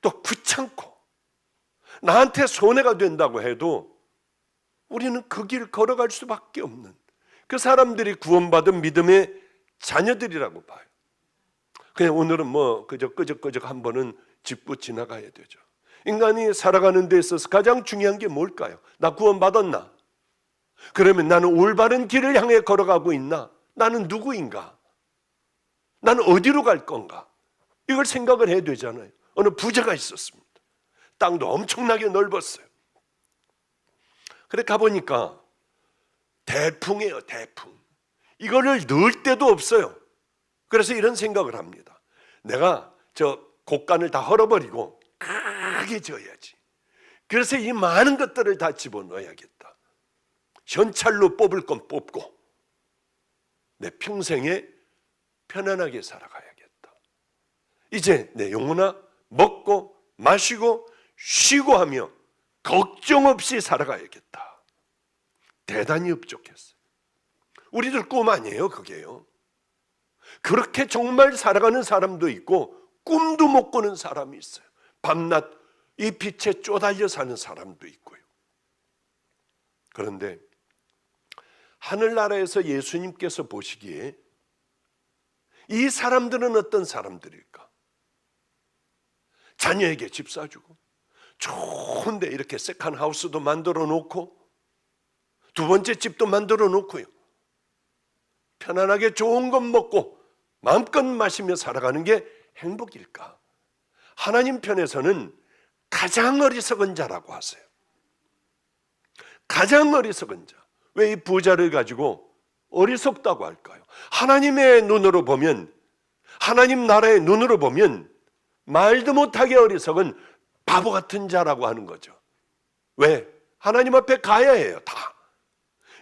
A: 또 귀찮고 나한테 손해가 된다고 해도 우리는 그 길 걸어갈 수밖에 없는 그 사람들이 구원받은 믿음의 자녀들이라고 봐요. 그냥 오늘은 끄적끄적 한 번은 짚고 지나가야 되죠. 인간이 살아가는 데 있어서 가장 중요한 게 뭘까요? 나 구원받았나? 그러면 나는 올바른 길을 향해 걸어가고 있나? 나는 누구인가? 나는 어디로 갈 건가? 이걸 생각을 해야 되잖아요. 어느 부자가 있었습니다. 땅도 엄청나게 넓었어요. 그래 가보니까 대풍이에요, 대풍. 이거를 넣을 데도 없어요. 그래서 이런 생각을 합니다. 내가 저 곡간을 다 헐어버리고 크게 지어야지. 그래서 이 많은 것들을 다 집어넣어야겠다. 현찰로 뽑을 건 뽑고 내 평생에 편안하게 살아가야겠다. 이제 내 영혼아 먹고 마시고 쉬고 하며 걱정 없이 살아가야겠다. 대단히 흡족했어요. 우리들 꿈 아니에요, 그게요. 그렇게 정말 살아가는 사람도 있고 꿈도 못 꾸는 사람이 있어요. 밤낮 이 빛에 쪼달려 사는 사람도 있고요. 그런데 하늘나라에서 예수님께서 보시기에 이 사람들은 어떤 사람들일까? 자녀에게 집 사주고 좋은데 이렇게 세컨 하우스도 만들어 놓고 두 번째 집도 만들어 놓고요. 편안하게 좋은 것 먹고 마음껏 마시며 살아가는 게 행복일까? 하나님 편에서는 가장 어리석은 자라고 하세요. 가장 어리석은 자. 왜 이 부자를 가지고 어리석다고 할까요? 하나님의 눈으로 보면, 하나님 나라의 눈으로 보면 말도 못하게 어리석은 바보 같은 자라고 하는 거죠. 왜? 하나님 앞에 가야 해요. 다.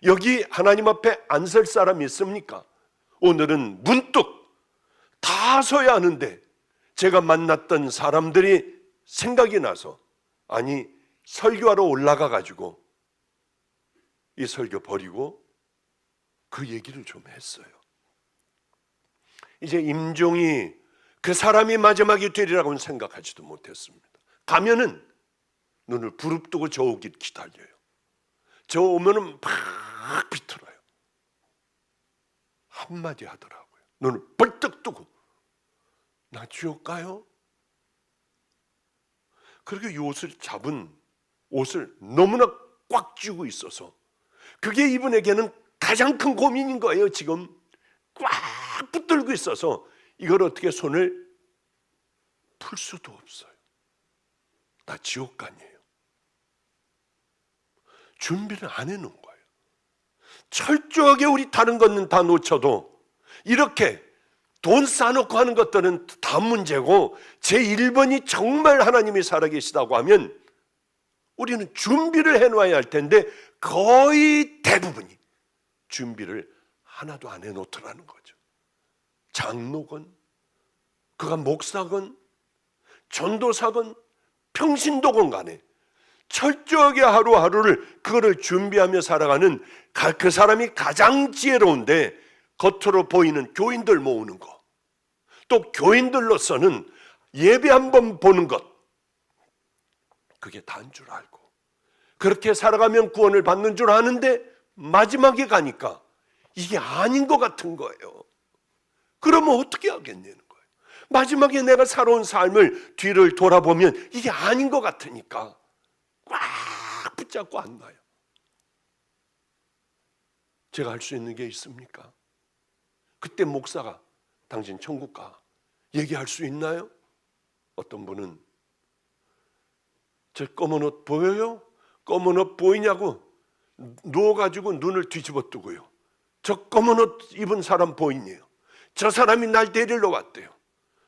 A: 여기 하나님 앞에 안 설 사람이 있습니까? 오늘은 문득 다 서야 하는데 제가 만났던 사람들이 생각이 나서, 아니 설교하러 올라가 가지고 이 설교 버리고 그 얘기를 좀 했어요. 이제 임종이 그 사람이 마지막이 되리라고는 생각하지도 못했습니다. 가면은 눈을 부릅뜨고 저 오길 기다려요. 저 오면은 막 비틀어요. 한마디 하더라고요. 눈을 벌떡 뜨고, 나 지옥 가요? 그리고 이 옷을 잡은 옷을 너무나 꽉 쥐고 있어서 그게 이분에게는 가장 큰 고민인 거예요. 지금 꽉 붙들고 있어서 이걸 어떻게 손을 풀 수도 없어요. 나 지옥 간이에요. 준비를 안 해놓은 거예요. 철저하게 우리 다른 것은 다 놓쳐도 이렇게 돈 쌓아놓고 하는 것들은 다 문제고, 제1번이 정말 하나님이 살아계시다고 하면 우리는 준비를 해놔야 할 텐데 거의 대부분이 준비를 하나도 안 해놓더라는 거죠. 장로건, 그가 목사건, 전도사건, 평신도건 간에 철저하게 하루하루를 그거를 준비하며 살아가는 그 사람이 가장 지혜로운데, 겉으로 보이는 교인들 모으는 거, 또 교인들로서는 예배 한번 보는 것, 그게 다인 줄 알고 그렇게 살아가면 구원을 받는 줄 아는데 마지막에 가니까 이게 아닌 것 같은 거예요. 그러면 어떻게 하겠냐는 거예요. 마지막에 내가 살아온 삶을 뒤를 돌아보면 이게 아닌 것 같으니까 꽉 붙잡고 안 가요. 제가 할 수 있는 게 있습니까? 그때 목사가 당신 천국 가 얘기할 수 있나요? 어떤 분은 저 검은 옷 보여요? 검은 옷 보이냐고 누워가지고 눈을 뒤집어 뜨고요. 저 검은 옷 입은 사람 보이네요. 저 사람이 날 데리러 왔대요.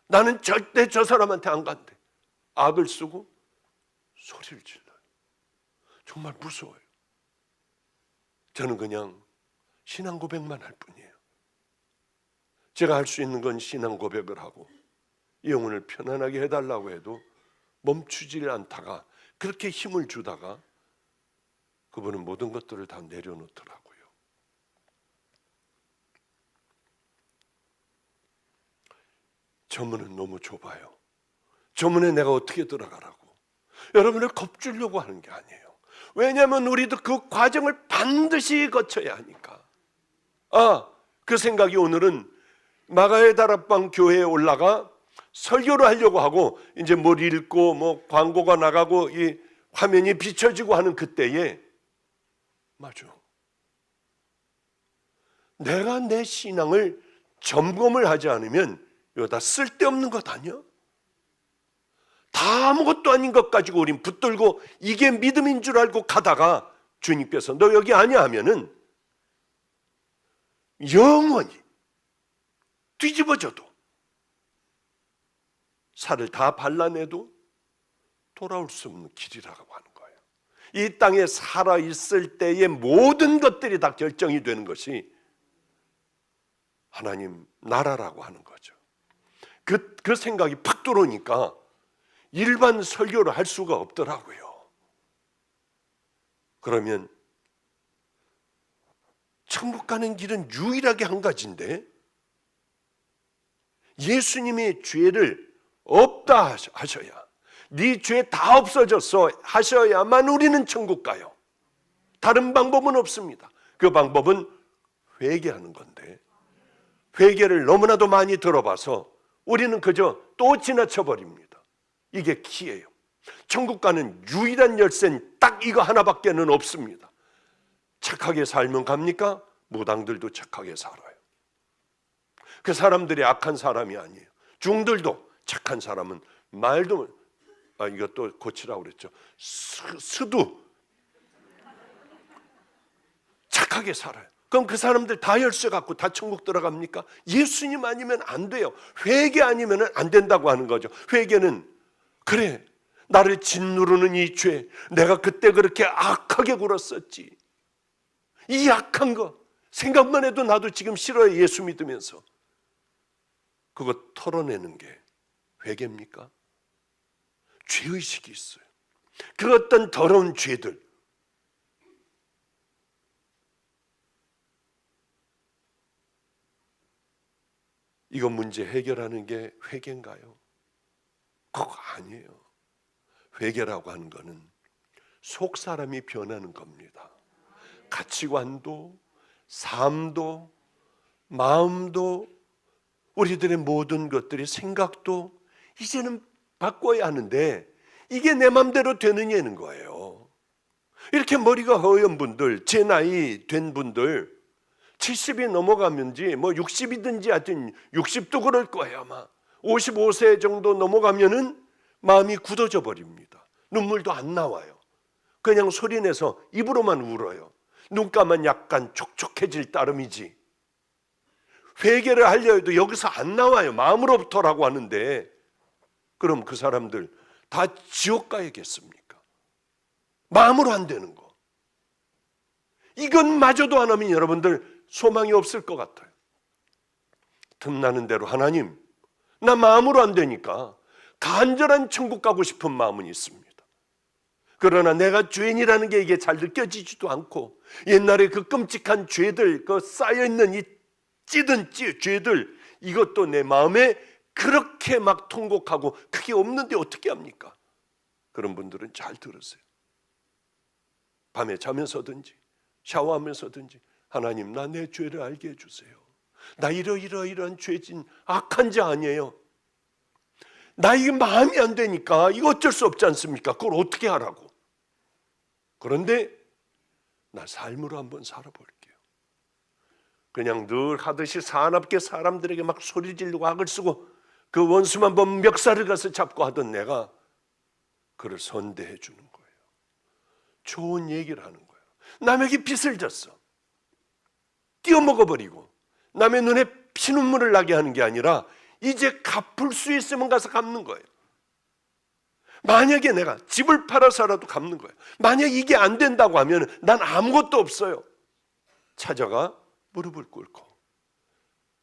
A: 나는 절대 저 사람한테 안 간대. 악을 쓰고 소리를 질러요. 정말 무서워요. 저는 그냥 신앙 고백만 할 뿐이에요. 제가 할 수 있는 건 신앙 고백을 하고 영혼을 편안하게 해달라고 해도 멈추질 않다가, 그렇게 힘을 주다가 그분은 모든 것들을 다 내려놓더라고요. 저 문은 너무 좁아요. 저 문에 내가 어떻게 들어가라고 여러분을 겁주려고 하는 게 아니에요. 왜냐하면 우리도 그 과정을 반드시 거쳐야 하니까. 그 생각이 오늘은 마가의 다락방 교회에 올라가 설교를 하려고 하고 이제 뭘 읽고 뭐 광고가 나가고 이 화면이 비춰지고 하는 그때에, 맞아, 내가 내 신앙을 점검을 하지 않으면 이거 다 쓸데없는 것 아니야? 다 아무것도 아닌 것 가지고 우린 붙들고 이게 믿음인 줄 알고 가다가 주님께서 너 여기 아니야 하면은 영원히 뒤집어져도 살을 다 발라내도 돌아올 수 없는 길이라고 하는 거예요. 이 땅에 살아있을 때의 모든 것들이 다 결정이 되는 것이 하나님 나라라고 하는 거죠. 그 생각이 팍 들어오니까 일반 설교를 할 수가 없더라고요. 그러면 천국 가는 길은 유일하게 한 가지인데 예수님의 죄를 없다 하셔야, 네 죄 다 없어졌어 하셔야만 우리는 천국 가요. 다른 방법은 없습니다. 그 방법은 회개하는 건데, 회개를 너무나도 많이 들어봐서 우리는 그저 또 지나쳐버립니다. 이게 키예요. 천국 가는 유일한 열쇠는 딱 이거 하나밖에는 없습니다. 착하게 살면 갑니까? 무당들도 착하게 살아요. 그 사람들이 악한 사람이 아니에요. 중들도 착한 사람은 말도, 이것도 고치라고 그랬죠. 스도 착하게 살아요. 그럼 그 사람들 다 열쇠 갖고 다 천국 들어갑니까? 예수님 아니면 안 돼요. 회개 아니면 안 된다고 하는 거죠. 회개는 그래, 나를 짓누르는 이 죄, 내가 그때 그렇게 악하게 굴었었지. 이 악한 거 생각만 해도 나도 지금 싫어요. 예수 믿으면서. 그거 털어내는 게 회개입니까? 죄의식이 있어요. 그 어떤 더러운 죄들, 이거 문제 해결하는 게 회개인가요? 그거 아니에요. 회개라고 하는 거는 속 사람이 변하는 겁니다. 가치관도, 삶도, 마음도, 우리들의 모든 것들이, 생각도 이제는 바꿔야 하는데 이게 내 맘대로 되느냐는 거예요. 이렇게 머리가 허연 분들, 제 나이 된 분들, 70이 넘어가면지 뭐 60이든지 하여튼 60도 그럴 거예요 아마. 55세 정도 넘어가면은 마음이 굳어져 버립니다. 눈물도 안 나와요. 그냥 소리내서 입으로만 울어요. 눈가만 약간 촉촉해질 따름이지. 회개를 하려 해도 여기서 안 나와요. 마음으로부터라고 하는데, 그럼 그 사람들 다 지옥 가야겠습니까? 마음으로 안 되는 거. 이것마저도 안 하면 여러분들 소망이 없을 것 같아요. 틈나는 대로 하나님, 나 마음으로 안 되니까 간절한 천국 가고 싶은 마음은 있습니다. 그러나 내가 죄인이라는 게 이게 잘 느껴지지도 않고, 옛날에 그 끔찍한 죄들, 그 쌓여있는 이 찌든 죄들, 이것도 내 마음에 그렇게 막 통곡하고 그게 없는데 어떻게 합니까? 그런 분들은 잘 들으세요. 밤에 자면서든지 샤워하면서든지, 하나님, 나 내 죄를 알게 해주세요. 나 이러이러한 죄진 악한 자 아니에요. 나 이게 마음이 안 되니까 이거 어쩔 수 없지 않습니까? 그걸 어떻게 하라고. 그런데 나 삶으로 한번 살아볼게요. 그냥 늘 하듯이 사납게 사람들에게 막 소리 지르고 악을 쓰고 그 원수만 보면 멱살을 가서 잡고 하던 내가 그를 선대해 주는 거예요. 좋은 얘기를 하는 거예요. 남에게 빚을 졌어. 띄어먹어버리고 남의 눈에 피눈물을 나게 하는 게 아니라 이제 갚을 수 있으면 가서 갚는 거예요. 만약에 내가 집을 팔아서라도 갚는 거예요. 만약 이게 안 된다고 하면 난 아무것도 없어요. 찾아가 무릎을 꿇고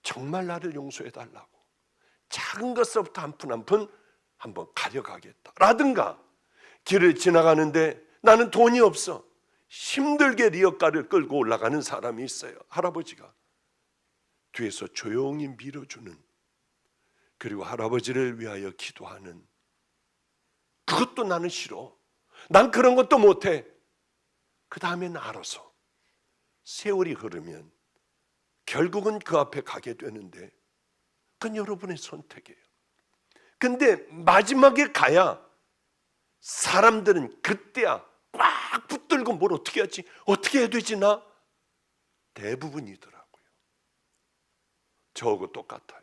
A: 정말 나를 용서해 달라고, 작은 것부터 한 푼 한 푼 한번 가려가겠다 라든가, 길을 지나가는데 나는 돈이 없어, 힘들게 리어카를 끌고 올라가는 사람이 있어요. 할아버지가 뒤에서 조용히 밀어주는, 그리고 할아버지를 위하여 기도하는, 그것도 나는 싫어. 난 그런 것도 못해. 그 다음엔 알아서 세월이 흐르면 결국은 그 앞에 가게 되는데 그건 여러분의 선택이에요. 근데 마지막에 가야 사람들은 그때야 꽉 붙들고 뭘 어떻게 하지? 어떻게 해야 되지 나? 대부분이더라고요. 저하고 똑같아요.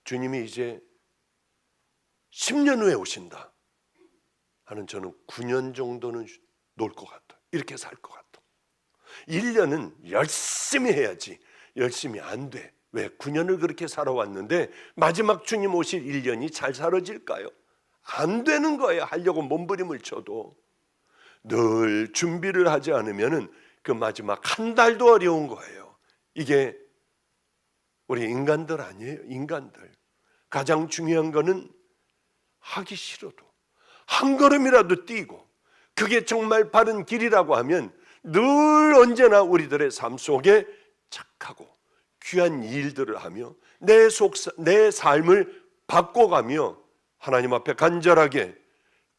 A: 주님이 이제 10년 후에 오신다 하는, 저는 9년 정도는 놀 것 같아요. 이렇게 살 것 같아요. 1년은 열심히 해야지. 열심히 안 돼. 왜? 9년을 그렇게 살아왔는데 마지막 주님 오실 1년이 잘 살아질까요? 안 되는 거예요. 하려고 몸부림을 쳐도. 늘 준비를 하지 않으면 그 마지막 한 달도 어려운 거예요. 이게 우리 인간들 아니에요. 인간들. 가장 중요한 거는 하기 싫어도 한 걸음이라도 뛰고, 그게 정말 바른 길이라고 하면 늘 언제나 우리들의 삶 속에 착하고 귀한 일들을 하며 내 삶을 바꿔가며 하나님 앞에 간절하게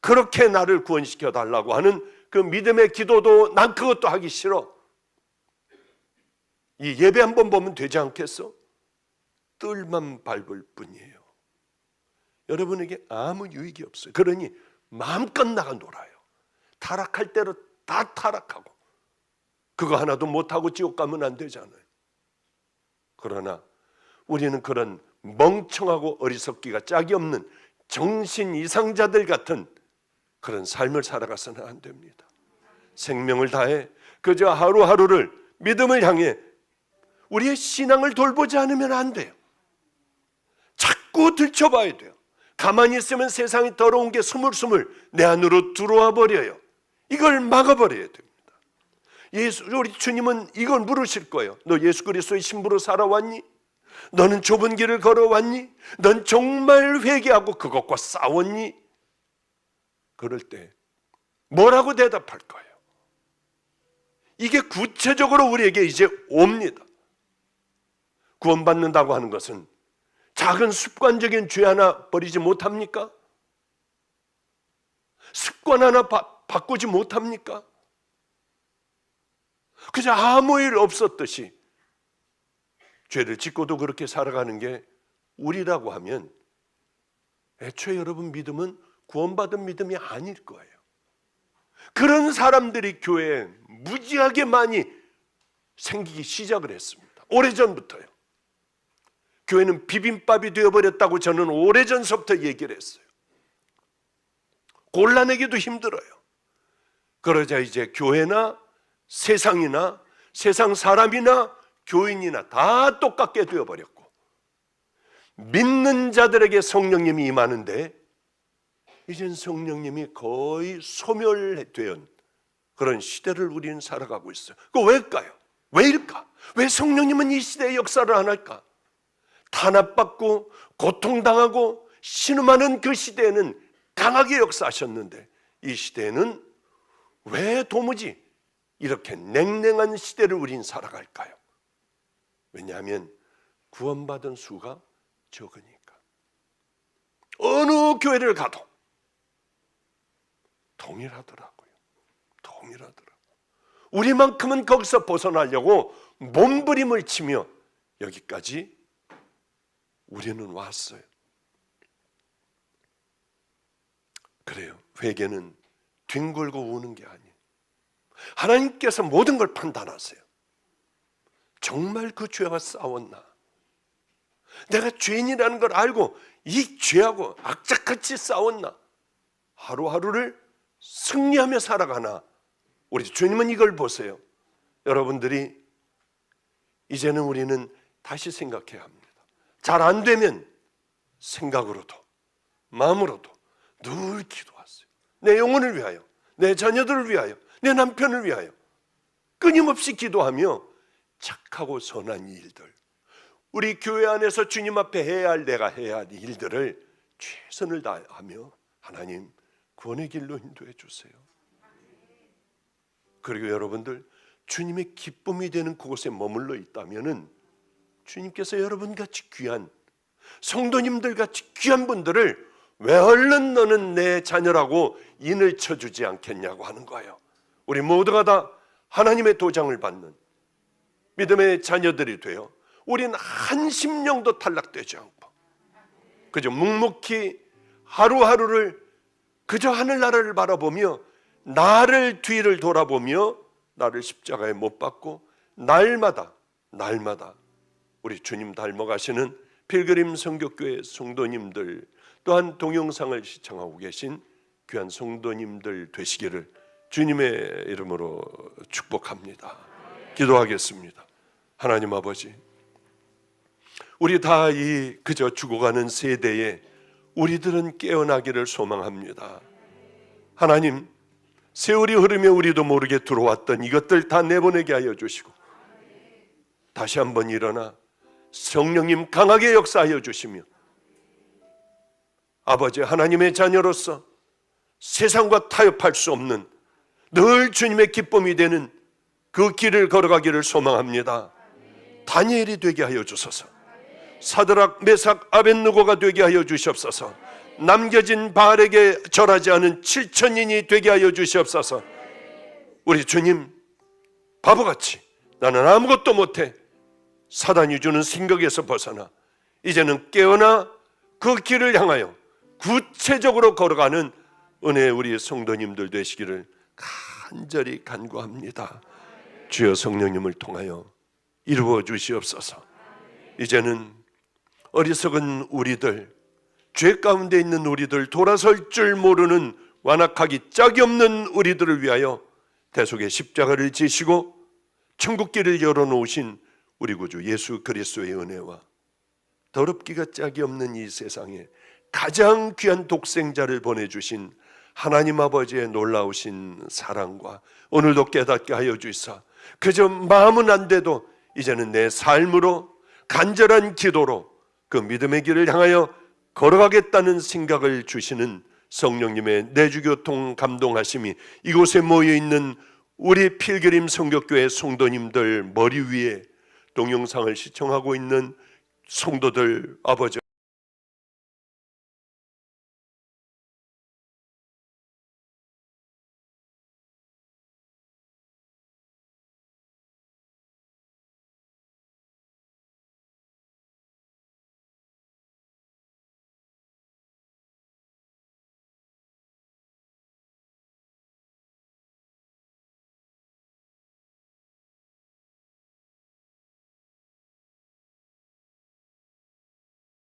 A: 그렇게 나를 구원시켜 달라고 하는 그 믿음의 기도도 난 그것도 하기 싫어. 이 예배 한번 보면 되지 않겠어? 뜰만 밟을 뿐이에요. 여러분에게 아무 유익이 없어요. 그러니 마음껏 나가 놀아요. 타락할 대로 다 타락하고, 그거 하나도 못하고 지옥 가면 안 되잖아요. 그러나 우리는 그런 멍청하고 어리석기가 짝이 없는 정신 이상자들 같은 그런 삶을 살아가서는 안 됩니다. 생명을 다해 그저 하루하루를 믿음을 향해 우리의 신앙을 돌보지 않으면 안 돼요. 자꾸 들춰봐야 돼요. 가만히 있으면 세상이 더러운 게 스물스물 내 안으로 들어와 버려요. 이걸 막아버려야 됩니다. 우리 주님은 이걸 물으실 거예요. 너 예수 그리스도의 신부로 살아왔니? 너는 좁은 길을 걸어왔니? 넌 정말 회개하고 그것과 싸웠니? 그럴 때 뭐라고 대답할 거예요? 이게 구체적으로 우리에게 이제 옵니다. 구원받는다고 하는 것은 작은 습관적인 죄 하나 버리지 못합니까? 습관 하나 바꾸지 못합니까? 그저 아무 일 없었듯이 죄를 짓고도 그렇게 살아가는 게 우리라고 하면 애초에 여러분 믿음은 구원받은 믿음이 아닐 거예요. 그런 사람들이 교회에 무지하게 많이 생기기 시작을 했습니다. 오래전부터요. 교회는 비빔밥이 되어버렸다고 저는 오래전서부터 얘기를 했어요. 골라내기도 힘들어요. 그러자 이제 교회나 세상이나 세상 사람이나 교인이나 다 똑같게 되어버렸고, 믿는 자들에게 성령님이 임하는데 이젠 성령님이 거의 소멸된 그런 시대를 우리는 살아가고 있어요. 그 왜일까요? 왜일까? 왜 성령님은 이 시대에 역사를 안 할까? 탄압받고 고통당하고 신음하는 그 시대에는 강하게 역사하셨는데 이 시대에는 왜 도무지 이렇게 냉랭한 시대를 우린 살아갈까요? 왜냐하면 구원받은 수가 적으니까. 어느 교회를 가도 동일하더라고요. 우리만큼은 거기서 벗어나려고 몸부림을 치며 여기까지 우리는 왔어요. 그래요. 회개는 뒹굴고 우는 게 아니에요. 하나님께서 모든 걸 판단하세요. 정말 그 죄와 싸웠나? 내가 죄인이라는 걸 알고 이 죄하고 악착같이 싸웠나? 하루하루를 승리하며 살아가나? 우리 주님은 이걸 보세요. 여러분들이 이제는 우리는 다시 생각해야 합니다. 잘 안 되면 생각으로도 마음으로도 늘 기도하세요. 내 영혼을 위하여, 내 자녀들을 위하여, 내 남편을 위하여 끊임없이 기도하며 착하고 선한 일들, 우리 교회 안에서 주님 앞에 해야 할 내가 해야 할 일들을 최선을 다하며 하나님 구원의 길로 인도해 주세요. 그리고 여러분들 주님의 기쁨이 되는 그곳에 머물러 있다면은 주님께서 여러분같이 귀한 성도님들같이 귀한 분들을 왜 얼른 너는 내 자녀라고 인을 쳐주지 않겠냐고 하는 거예요. 우리 모두가 다 하나님의 도장을 받는 믿음의 자녀들이 되어 우린 한 심령도 탈락되지 않고 그저 묵묵히 하루하루를 그저 하늘나라를 바라보며 나를 뒤를 돌아보며 나를 십자가에 못 박고 날마다 우리 주님 닮아가시는 필그림 성교교회 성도님들, 또한 동영상을 시청하고 계신 귀한 성도님들 되시기를 주님의 이름으로 축복합니다. 기도하겠습니다. 하나님 아버지, 우리 다 이 그저 죽어가는 세대에 우리들은 깨어나기를 소망합니다. 하나님, 세월이 흐르며 우리도 모르게 들어왔던 이것들 다 내보내게 하여 주시고 다시 한번 일어나 성령님 강하게 역사하여 주시며 아버지 하나님의 자녀로서 세상과 타협할 수 없는 늘 주님의 기쁨이 되는 그 길을 걸어가기를 소망합니다. 다니엘이 되게 하여 주소서. 사드락, 메삭, 아벳느고가 되게 하여 주시옵소서. 남겨진 바알에게 절하지 않은 7,000인이 되게 하여 주시옵소서. 우리 주님, 바보같이 나는 아무것도 못해 사단이 주는 생각에서 벗어나 이제는 깨어나 그 길을 향하여 구체적으로 걸어가는 은혜의 우리 성도님들 되시기를 간절히 간구합니다. 주여 성령님을 통하여 이루어 주시옵소서. 이제는 어리석은 우리들, 죄 가운데 있는 우리들, 돌아설 줄 모르는 완악하기 짝이 없는 우리들을 위하여 대속의 십자가를 지시고 천국길을 열어놓으신 우리 구주 예수 그리스도의 은혜와 더럽기가 짝이 없는 이 세상에 가장 귀한 독생자를 보내주신 하나님 아버지의 놀라우신 사랑과 오늘도 깨닫게 하여 주시사 그저 마음은 안 돼도 이제는 내 삶으로 간절한 기도로 그 믿음의 길을 향하여 걸어가겠다는 생각을 주시는 성령님의 내주교통 감동하심이 이곳에 모여있는 우리 필그림 성격교회 성도님들 머리 위에 동영상을 시청하고 있는 성도들 아버지